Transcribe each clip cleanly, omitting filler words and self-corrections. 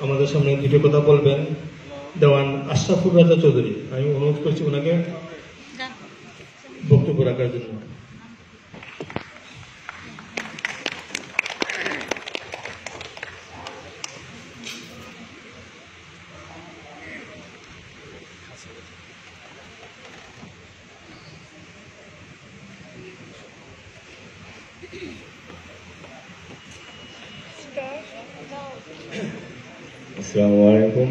আমাদের সামনে দুটো কথা বলবেন দেওয়ান আশরাফুর রাজা চৌধুরী। আমি অনুরোধ করছি ওনাকে বক্তব্য রাখার জন্য। আসসালামু আলাইকুম।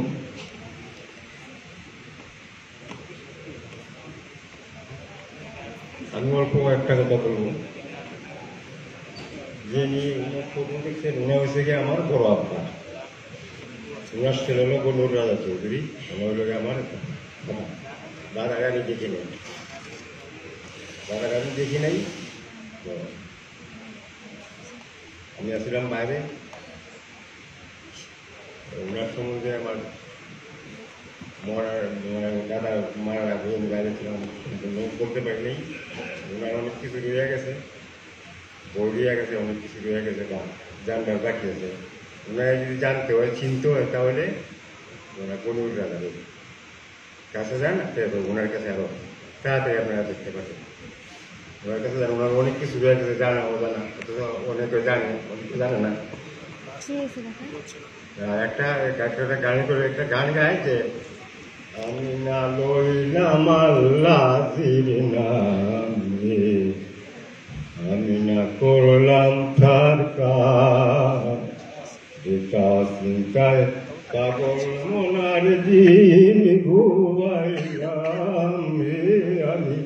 আমি অল্প একটা কথা বলবো, যে উনি হয়েছে কি আমার বড় আব্বা, উনার ছেলে হলো গনুর রাজা চৌধুরী, আমার হলো আমার দাদাগাড়ি দেখি নাই, দাদাগাড়ি দেখি নাই। তো আমি আসলাম বাইরে, ওনার সম্বন্ধে আমার দাদা মারার আগে আমি বাইরে ছিলাম, বলতে পারি নাই। ওনার অনেক কিছু রয়ে গেছে, বই রয়ে গেছে, অনেক কিছু রয়ে গেছে, বা জানবার বাকি আছে। ওনারা যদি জানতে হয়, চিনতে হয়, তাহলে ওনারা গনুর রাজার কাছে যান, ওনার কাছে আরো তাড়াতাড়ি আপনারা দেখতে পারেন। ওনার কাছে যান, ওনার অনেক কিছু রয়ে গেছে, জানা অজানা, অথচ অনেকে জানে, অনেকে জানে না। একটা গান করে একটা গান গায় যে আমি না লইলাম আল্লাহর নাম রে, আমি না করলাম তার কাজ, চিন্তায় পাগল মনার দিন ঘুমাইলাম রে, আমি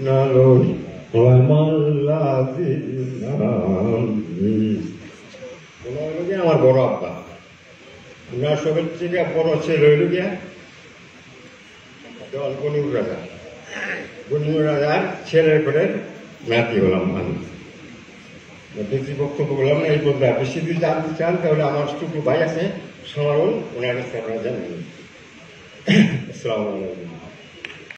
না লইলাম আল্লাহর নাম রে। আমার বড় আব্বা, ওনার সবের থেকে বড় ছেলে হইল গিয়া গনুর রাজা, গনুর রাজার ছেলের করে নাতি হলাম আমি। বেশি বক্তব্য বললাম না, এই পর্যন্ত। বেশি যদি জানতে চান তাহলে আমার ছোট ভাই আছে সমারণ, ওনার কাছে আপনারা জানেন। আসসালামু আলাইকুম।